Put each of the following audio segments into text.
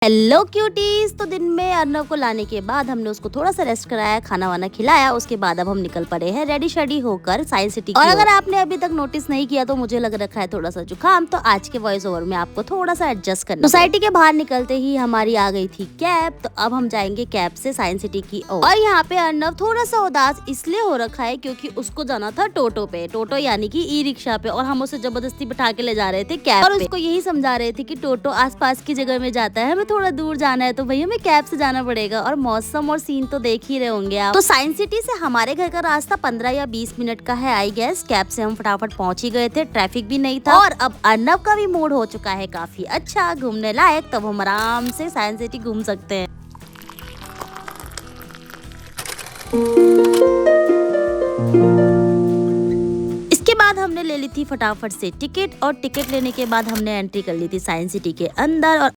Hello cuties. तो दिन में अर्नव को लाने के बाद हमने उसको थोड़ा सा रेस्ट कराया, खाना वाना खिलाया। उसके बाद अब हम निकल पड़े हैं रेडी शेडी होकर साइंस सिटी की। और अगर आपने अभी तक नोटिस नहीं किया तो मुझे लग रखा है थोड़ा सा जुकाम, तो आज के वॉइस ओवर में आपको थोड़ा सा एडजस्ट करना। सोसाइटी के बाहर निकलते ही हमारी आ गई थी कैब, तो अब हम जाएंगे कैब से साइंस सिटी की ओर। और यहाँ पे अर्नव थोड़ा सा उदास इसलिए हो रखा है क्योंकि उसको जाना था टोटो पे, टोटो यानी कि ई रिक्शा पे, और हम उसे जबरदस्ती बिठा के ले जा रहे थे कैब और उसको यही समझा रहे थे कि टोटो आसपास की जगह में जाता है, हमें थोड़ा दूर जाना है तो भैया हमें कैब से जाना पड़ेगा। और मौसम और सीन तो देख ही रहे होंगे आप। तो साइंस सिटी से हमारे घर का रास्ता 15 या 20 मिनट का है आई गेस। कैब से हम फटाफट पहुंच ही गए थे, ट्रैफिक भी नहीं था और अब अर्नव का भी मूड हो चुका है काफी अच्छा, घूमने लायक। तब हम आराम से साइंस सिटी घूम सकते हैं। इसके बाद हमने ले ली थी फटाफट से टिकट, और टिकट लेने के बाद हमने एंट्री कर ली थी साइंस सिटी के अंदर। और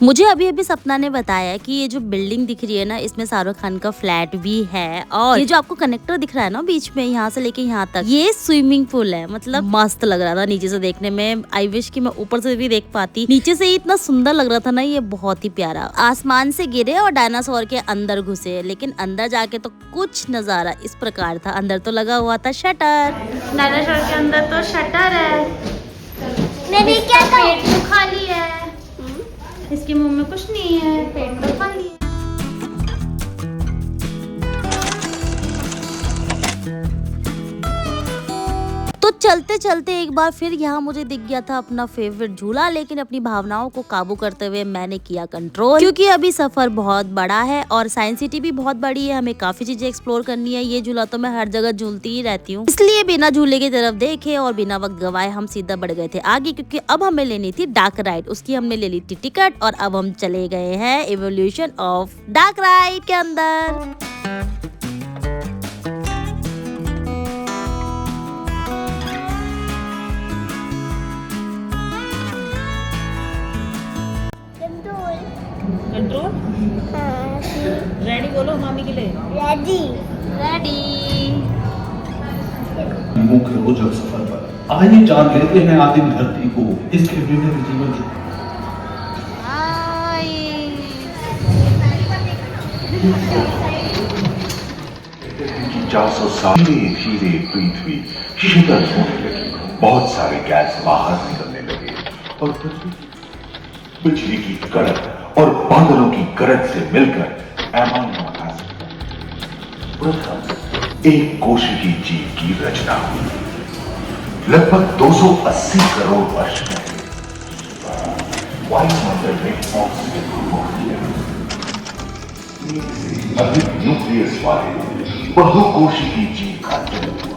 मुझे अभी अभी सपना ने बताया कि ये जो बिल्डिंग दिख रही है ना, इसमें शाहरुख खान का फ्लैट भी है। और ये जो आपको कनेक्टर दिख रहा है ना बीच में, यहाँ से लेके यहाँ तक, ये स्विमिंग पूल है। मतलब मस्त लग रहा था नीचे से देखने में। आई विश कि मैं ऊपर से भी देख पाती, नीचे से ही इतना सुंदर लग रहा था ना, ये बहुत ही प्यारा। आसमान से गिरे और डायनासोर के अंदर घुसे, लेकिन अंदर जाके तो कुछ नजारा इस प्रकार था। अंदर तो लगा हुआ था शटर, डायनासोर के अंदर तो शटर है। मैंने क्या पेट तो खाली है, इसके मुंह में कुछ नहीं है, पेट तो खाली है। तो चलते चलते एक बार फिर यहाँ मुझे दिख गया था अपना फेवरेट झूला, लेकिन अपनी भावनाओं को काबू करते हुए मैंने किया कंट्रोल, क्योंकि अभी सफर बहुत बड़ा है और साइंस सिटी भी बहुत बड़ी है, हमें काफी चीजें एक्सप्लोर करनी है। ये झूला तो मैं हर जगह झूलती ही रहती हूँ, इसलिए बिना झूले की तरफ देखे और बिना वक्त गवाए हम सीधा बढ़ गए थे आगे, क्योंकि अब हमें लेनी थी डार्क राइड। उसकी हमने ले ली थी टिकट और अब हम चले गए हैं इवोल्यूशन ऑफ डार्क राइड के अंदर। कंट्रोल रेडी बोलो मामी के लिए। Ready ready. मुख्य रोचक सफर पर आइए जान लेते हैं आदिम धरती को, इसके विभिन्न जीवन के। 400 साल धीरे धीरे पृथ्वी शीतल होने लगी, बहुत सारे गैस बाहर निकलने लगे और पृथ्वी बिजली की कड़क और बादलों की गरज से मिलकर एमाइनो एसिड प्रथम एक कोशिकीय जीव की रचना हुई। लगभग 280 करोड़ वर्ष पहले वायुमंडल में ऑक्सीजन को अधिक न्यूक्लियस वाले बहुकोशिकीय जीव का जन्म हुआ।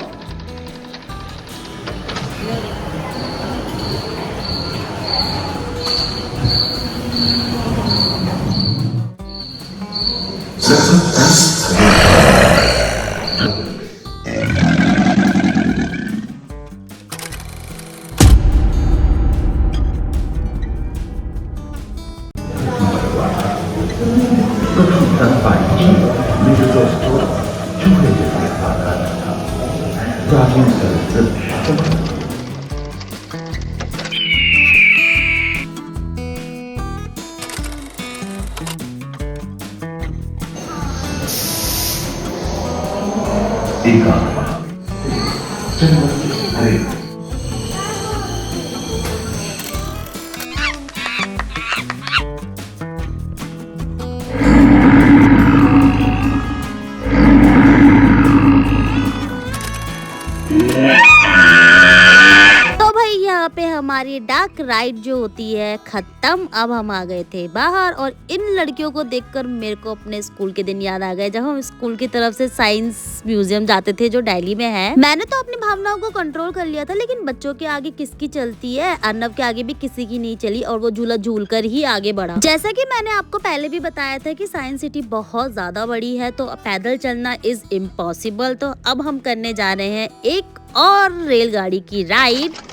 पे हमारी डार्क राइड जो होती है खत्म। अब हम आ गए थे बाहर और इन लड़कियों को देखकर मेरे को अपने स्कूल के दिन याद आ गए, जब हम स्कूल की तरफ से साइंस म्यूजियम जाते थे जो दिल्ली में है। मैंने तो अपनी भावनाओं को कंट्रोल कर लिया था, लेकिन बच्चों के आगे किसकी चलती है। अर्नव के आगे भी किसी की नहीं चली और वो झूला झूल कर ही आगे बढ़ा। जैसा कि मैंने आपको पहले भी बताया था कि साइंस सिटी बहुत ज्यादा बड़ी है, तो पैदल चलना इज इम्पॉसिबल। तो अब हम करने जा रहे हैं एक और रेलगाड़ी की राइड।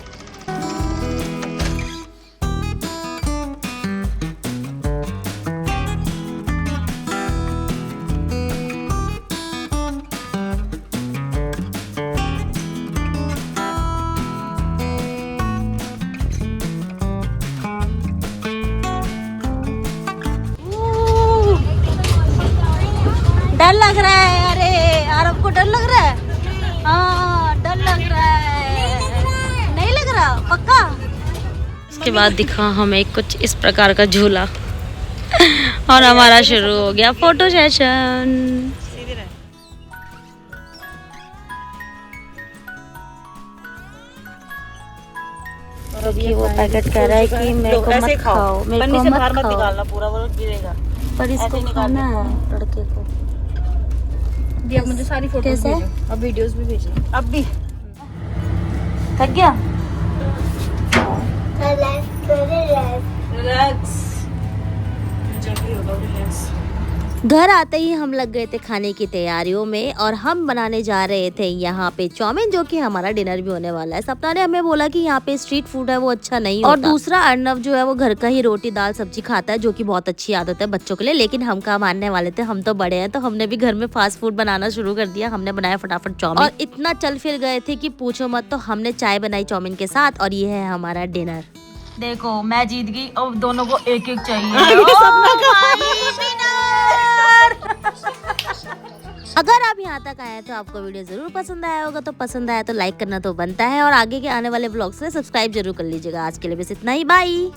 डर लग रहा है। अरे आरव को डर लग रहा है। हाँ डर लग रहा है। नहीं लग रहा पक्का। इसके बाद दिखा हमें कुछ इस प्रकार का झूला और हमारा शुरू हो गया फोटो सेशन। अभी वो पैकेट कह रहा है कि मेरे को मत खाओ, मेरे को मत खाओ, निकालना पूरा वो गिरेगा, पर इसको खाना है लड़के को। अभी आप मुझे सारी फोटोज कैसे? भेजो, अब वीडियोस भी भेजो। अब भी थक गया। रिलैक्स, जल्दी हो रिलैक्स। घर आते ही हम लग गए थे खाने की तैयारियों में और हम बनाने जा रहे थे यहाँ पे चाउमीन, जो कि हमारा डिनर भी होने वाला है। सपना ने हमें बोला कि यहाँ पे स्ट्रीट फूड है वो अच्छा नहीं होता। और दूसरा अर्नव जो है वो घर का ही रोटी दाल सब्जी खाता है, जो कि बहुत अच्छी आदत है बच्चों के लिए। लेकिन हम कहाँ मानने वाले थे, हम तो बड़े हैं, तो हमने भी घर में फास्ट फूड बनाना शुरू कर दिया। हमने बनाया फटाफट चाउमीन और इतना चल फिर गए थे कि पूछो मत। तो हमने चाय बनाई चाउमीन के साथ और ये है हमारा डिनर। देखो मैं जीत गई और दोनों को एक एक चाहिए। अगर आप यहाँ तक आए तो आपको वीडियो जरूर पसंद आया होगा, तो पसंद आया तो लाइक करना तो बनता है और आगे के आने वाले ब्लॉग्स में सब्सक्राइब जरूर कर लीजिएगा। आज के लिए बस इतना ही, बाय।